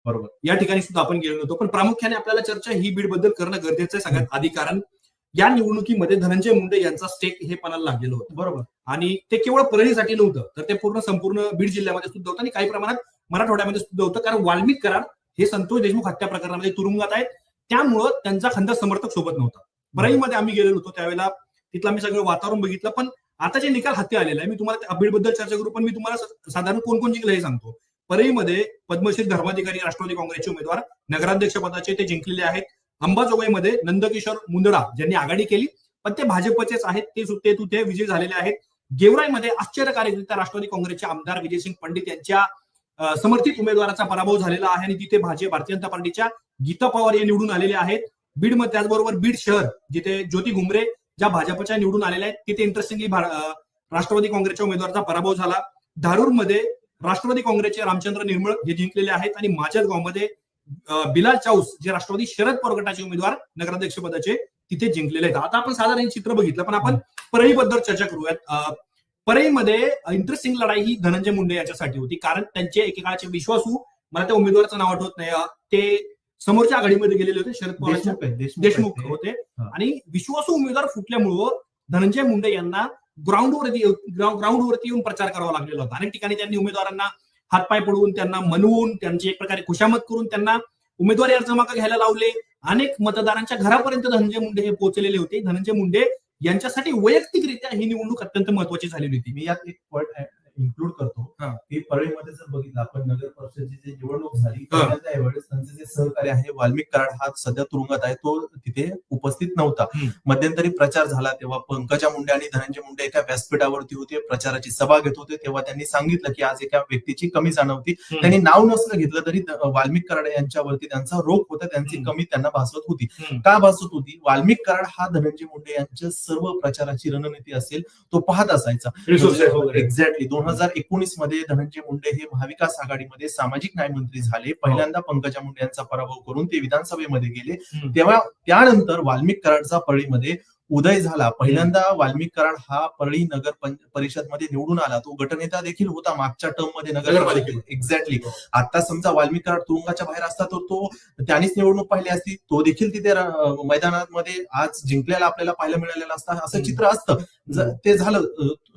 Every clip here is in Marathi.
बरोबर. या ठिकाणी सुद्धा आपण गेलो नव्हतो. पण प्रामुख्याने आपल्याला चर्चा ही बीडबद्दल करणं गरजेचं आहे सगळ्यात आधी, कारण या निवडणुकीमध्ये धनंजय मुंडे यांचा स्टेक हे पणाला लागलेलं होतं. बरोबर. आणि ते केवळ परळीसाठी नव्हतं, तर ते संपूर्ण बीड जिल्ह्यामध्ये सुद्धा होतं आणि काही प्रमाणात मराठवाड्यामध्ये सुद्धा होतं. कारण वाल्मिक कराड हे संतोष देशमुख हत्या प्रकरणामध्ये तुरुंगात आहेत, त्यामुळं त्यांचा खंदा समर्थक सोबत नव्हता. परळीमध्ये आम्ही गेलेलो होतो, त्यावेळेला तिथलं मी सगळं वातावरण बघितलं. पण आता जे निकाल हाती आलेला आहे, मी तुम्हाला बीडबद्दल चर्चा करू, पण मी तुम्हाला साधारण कोण कोण जिंकलं हे सांगतो. परळीमध्ये पद्मश्री धर्माधिकारी राष्ट्रवादी काँग्रेसचे उमेदवार नगराध्यक्ष पदाचे ते जिंकलेले आहेत. अंबाजोगाईमध्ये नंदकिशोर मुंदडा ज्यांनी आघाडी केली, पण ते भाजपचेच आहेत, ते तिथे विजयी झालेले आहेत. गेवराईमध्ये आश्चर्यकारकरित्या राष्ट्रवादी काँग्रेसचे आमदार विजयसिंग पंडित यांच्या समर्थित उमेदवाराचा पराभव झालेला आहे आणि तिथे भारतीय जनता पार्टीच्या गीता पवार हे निवडून आलेले आहेत. बीडमध्ये त्याचबरोबर बीड शहर जिथे ज्योती घुमरे ज्या भाजपच्या निवडून आलेल्या आहेत, तिथे इंटरेस्टिंगली राष्ट्रवादी काँग्रेसच्या उमेदवाराचा पराभव झाला. धारूरमध्ये राष्ट्रवादी काँग्रेसचे रामचंद्र निर्मळ हे जिंकलेले आहेत आणि माझ्यागावमध्ये बिलाल चाऊस जे राष्ट्रवादी शरद पवार गटाचे उमेदवार नगराध्यक्ष पदाचे तिथे जिंकलेले आहेत. आता आपण साधारण चित्र बघितलं, पण आपण परळीबद्दल चर्चा करूयात. परळीमध्ये इंटरेस्टिंग लढाई ही धनंजय मुंडे यांच्यासाठी होती, कारण त्यांचे एकेकाळचे विश्वासू, मला त्या उमेदवाराचं नाव आठवत नाही, ते समोरच्या आघाडीमध्ये गेलेले होते, शरद पवार देशमुख होते. आणि विश्वासू उमेदवार फुटल्यामुळं धनंजय मुंडे यांना ग्राउंडवरती येऊन प्रचार करावा लागलेला होता. अनेक ठिकाणी त्यांनी उमेदवारांना हातपाय पडवून, त्यांना मनवून, त्यांची एक प्रकारे खुशामत करून त्यांना उमेदवारी अर्ज मागे घ्यायला लावले. अनेक मतदारांच्या घरापर्यंत धनंजय मुंडे हे पोहोचलेले होते. धनंजय मुंडे यांच्यासाठी वैयक्तिकरित्या ही निवडणूक अत्यंत महत्वाची झालेली होती. मी यात एक पॉईंट इन्क्लूड करतो की परळीमध्ये जर बघितलं आपण, नगर परिषदेची जी निवडणूक झाली त्यावेळेस त्यांचे जे सहकारी आहे वाल्मिक कराड हा सध्या तुरुंगात आहे, तो तिथे उपस्थित नव्हता. मध्यंतरी प्रचार झाला तेव्हा पंकजा मुंडे आणि धनंजय मुंडे एका व्यासपीठावरती होते, प्रचाराची सभा घेत होते. तेव्हा त्यांनी सांगितलं की आज एका व्यक्तीची कमी जाणवती. त्यांनी नाव नसलं घेतलं तरी वाल्मिक कराड यांच्यावरती त्यांचा रोख होता, त्यांची कमी त्यांना भासवत होती. का भासवत होती? वाल्मिक कराड हा धनंजय मुंडे यांच्या सर्व प्रचाराची रणनीती असेल तो पाहत असायचा. एक्झॅक्टली 2019 मध्ये धनंजय मुंडे हे महाविकास आघाडीमध्ये सामाजिक न्याय मंत्री झाले. पहिल्यांदा पंकजा मुंडे यांचा पराभव करून ते विधानसभेमध्ये गेले. तेव्हा त्यानंतर वाल्मिक कराडचा परळीमध्ये उदय झाला. पहिल्यांदा वाल्मिक कराड हा परळी नगर परिषद मध्ये निवडून आला. तो गटनेता देखील होता मागच्या टर्म मध्ये नगरपालिकेत. एक्झॅक्टली. आता समजा वाल्मिक कराड तुरुंगाच्या बाहेर असता तर तो त्यांनीच निवडणूक पाहिली असती, तो देखील तिथे मैदानामध्ये आज जिंकलेला आपल्याला पाहायला मिळालेलं असतं, असं चित्र असतं. ते झालं,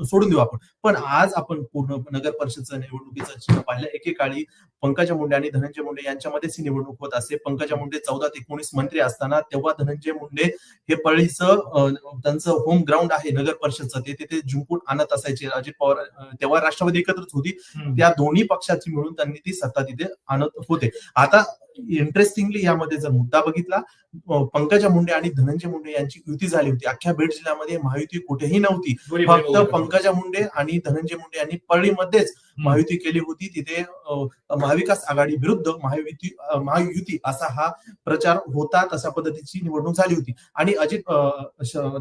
सोडून देऊ आपण. पण आज आपण पूर्ण नगर परिषदचं निवडणुकीचं चित्र पाहिलं. एकेकाळी पंकजा मुंडे आणि धनंजय मुंडे यांच्यामध्येच ही निवडणूक होत असे. पंकजा मुंडे 14 ते 19 मंत्री असताना तेव्हा धनंजय मुंडे हे परळीचं त्यांचं होम ग्राउंड आहे नगर परिषदचं, ते तिथे जिंकून आणत असायचे. अजित पवार तेव्हा राष्ट्रवादी एकत्रच होती, त्या दोन्ही पक्षाची मिळून त्यांनी ती सत्ता तिथे आणत होते. आता इंटरेस्टिंगली यामध्ये जर मुद्दा बघितला, पंकजा मुंडे आणि धनंजय मुंडे यांची युती झाली होती. अख्ख्या बीड जिल्ह्यामध्ये महायुती कुठेही नव्हती, फक्त पंकजा मुंडे आणि धनंजय मुंडे यांनी परळीमध्येच महायुती केली होती. तिथे महाविकास आघाडी विरुद्ध महायुती असा हा प्रचार होता. तशा पद्धतीची निवडणूक झाली होती. आणि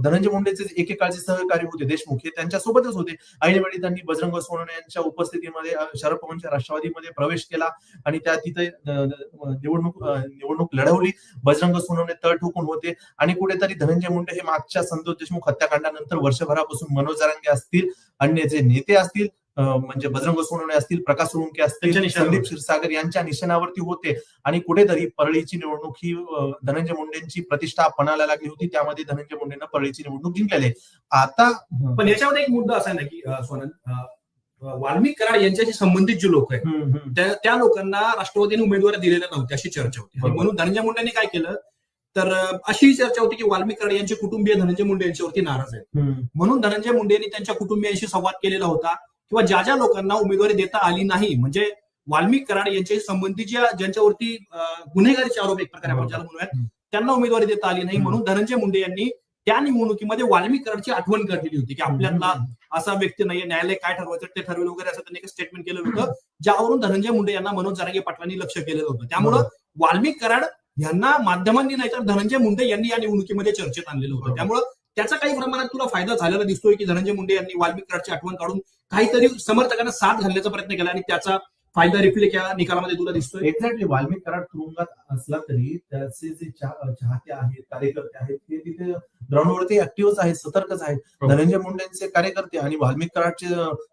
धनंजय मुंडेचे एकेकाळचे सहकारी होते देशमुख, हे त्यांच्या सोबतच होते. ऐनवेळी त्यांनी बजरंग सोनवणे यांच्या उपस्थितीमध्ये शरद पवारांच्या राष्ट्रवादीमध्ये प्रवेश केला आणि त्या तिथे निवडणूक लढवली. बजरंग सोनवणे तळ ठोकून होते आणि कुठेतरी धनंजय मुंडे हे मागच्या संतोष देशमुख हत्याकांडानंतर वर्षभरापासून मनोज जरांगे असतील, अन्य जे नेते असतील, म्हणजे बजरंग सोनवणे असतील, प्रकाश सोळंके असतील, संदीप क्षीरसागर यांच्या निशाणावरती होते. आणि कुठेतरी परळीची निवडणूक ही धनंजय मुंडेंची प्रतिष्ठा पणाला लागली होती. त्यामध्ये धनंजय मुंडेंना परळीची निवडणूक जिंकलेली. आता पण याच्यामध्ये एक मुद्दा असा आहे ना की सोनन, वाल्मिक कराड यांच्याशी संबंधित जे लोक आहेत त्या लोकांना राष्ट्रवादीने उमेदवारी दिलेल्या नव्हत्या अशी चर्चा होती. म्हणून धनंजय मुंडेंनी काय केलं तर अशी चर्चा होती की वाल्मिक कराड यांचे कुटुंबीय धनंजय मुंडे यांच्यावरती नाराज आहेत, म्हणून धनंजय मुंडे यांनी त्यांच्या कुटुंबियांशी संवाद केलेला होता किंवा ज्या लोकांना उमेदवारी देता आली नाही, म्हणजे वाल्मिक कराड यांच्याशी संबंधित ज्यांच्यावरती गुन्हेगारीचे आरोप एक प्रकारे आपण ज्याला म्हणूयात, त्यांना उमेदवारी देता आली नाही. म्हणून धनंजय मुंडे यांनी त्या निवडणुकीमध्ये वाल्मिक कराडची आठवण काढलेली होती की आपल्याला असा व्यक्ती नाहीये, न्यायालय काय ठरवायचं ते ठरवेल वगैरे, असं त्यांनी एक स्टेटमेंट केलं होतं, ज्यावरून धनंजय मुंडे यांना मनोज जरांगे पाटलांनी लक्ष केलेलं होतं. त्यामुळं वाल्मिक कराड यांना माध्यमांनी नाही तर धनंजय मुंडे यांनी या निवडणुकीमध्ये चर्चेत आणलेलं होतं. त्यामुळं त्याचा काही प्रमाणात तुला फायदा झालेला दिसतोय की धनंजय मुंडे यांनी वाल्मिक कराडची आठवण काढून काहीतरी समर्थकांना साथ घालण्याचा प्रयत्न केला आणि त्याचा फायदा रिफ्लेक्ट या निकालामध्ये तुला दिसतोय? एक्झॅक्टली. वाल्मिक कराड तुरुंगात असला तरी त्याचे जे चाहते आहेत, कार्यकर्ते आहेत, ते तिथे ग्राउंडवरती ऍक्टिव्हच आहेत, सतर्कच आहेत. हो. धनंजय मुंडेंचे कार्यकर्ते आणि वाल्मिक कराडचे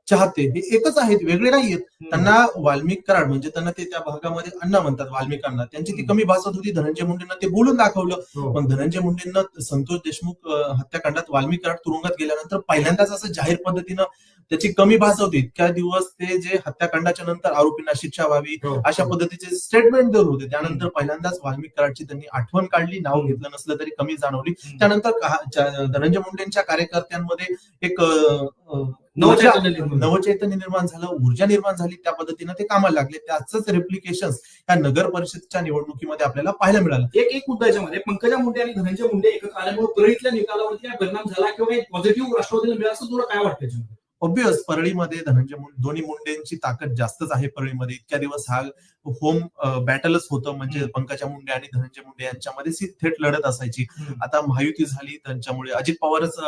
चाहते हे एकच आहेत, वेगळे नाहीयेत. त्यांना वाल्मिक कराड म्हणजे त्यांना ते त्या भागामध्ये अण्णा म्हणतात, वाल्मिकांना. त्यांची ती कमी भासत होती. धनंजय मुंडेंना ते बोलून दाखवलं. हो. पण धनंजय मुंडेंना संतोष देशमुख हत्याकांडात वाल्मिक कराड तुरुंगात गेल्यानंतर पहिल्यांदाच असं जाहीर पद्धतीनं त्याची कमी भासवते. इतक्या दिवस ते जे हत्याकांडाच्या नंतर आरोपींना शिक्षा व्हावी हो. अशा पद्धतीचे स्टेटमेंट देत होते. त्यानंतर पहिल्यांदाच वाल्मिक कराडची त्यांनी आठवण काढली, नाव घेतलं नसलं तरी कमी जाणवली. त्यानंतर धनंजय मुंडेंच्या कार्यकर्त्यांमध्ये एक नवचैतन्य निर्माण झालं, ऊर्जा निर्माण झाली. त्या पद्धतीनं ते कामाला लागले. त्याचंच रेप्लिकेशन या नगर परिषदच्या निवडणुकीमध्ये आपल्याला पाहायला मिळालं. एक मुद्दा याच्यामध्ये पंकजा मुंडे आणि धनंजय मुंडे एकत्र आल्यामुळे परळीतल्या निकालावरती काय परिणाम झाला किंवा एक पॉझिटिव्ह राष्ट्रवादीला मिळाला असं तुला काय वाटतं याच्यामध्ये? ऑब्व्हियस परळीमध्ये धनंजय मुंडे, दोन्ही मुंडेंची ताकद जास्तच आहे परळीमध्ये. इतक्या दिवस हा होम बॅटलच होतं, म्हणजे पंकजा मुंडे आणि धनंजय मुंडे यांच्यामध्ये थेट लढत असायची. आता महायुती झाली, त्यांच्यामुळे अजित पवारच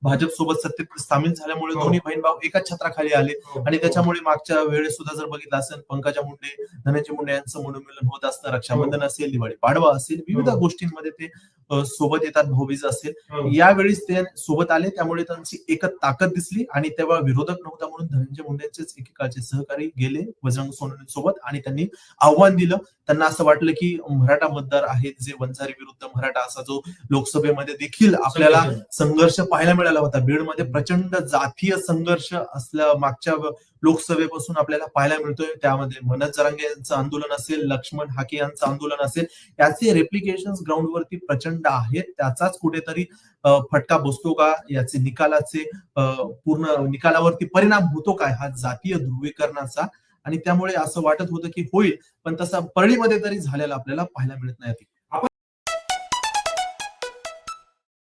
भाजप सोबत सत्तेत सामील झाल्यामुळे दोन्ही बहीण भाऊ एकाच छत्राखाली आले. आणि त्याच्यामुळे मागच्या वेळेस सुद्धा जर बघितलं असेल, पंकजा मुंडे धनंजय मुंडे यांचं मनोमिलन होत असतं. रक्षाबंधन असेल, दिवाळी पाडवा असेल, विविध गोष्टींमध्ये ते सोबत येतात, भाऊबीज असेल. यावेळीस ते सोबत आले, त्यामुळे त्यांची एकच ताकद दिसली. आणि तेव्हा विरोधक नव्हता म्हणून धनंजय मुंडेंचेच एकेकाळचे सहकारी गेले बजरंग सोनवणेंसोबत आणि त्यांनी आव्हान दिलं. त्यांना असं वाटलं की मराठा मतदार आहेत जे वंजारी विरुद्ध मराठा असा जो लोकसभेमध्ये देखील आपल्याला संघर्ष पाहायला मिळाला होता. बीडमध्ये प्रचंड जातीय संघर्ष असल्या मागच्या लोकसभेपासून आपल्याला पाहायला मिळतोय. त्यामध्ये मनोज जरांगे यांचं आंदोलन असेल, लक्ष्मण हाके यांचं आंदोलन असेल, याचे रेप्लिकेशन ग्राउंडवरती प्रचंड आहेत. त्याचाच कुठेतरी फटका बसतो का, याचे निकालाचे पूर्ण निकालावरती परिणाम होतो काय हा जातीय ध्रुवीकरणाचा. आणि त्यामुळे असं वाटत होतं की होईल, पण तसा परळीमध्ये तरी झालेला आपल्याला पाहायला मिळत नाही.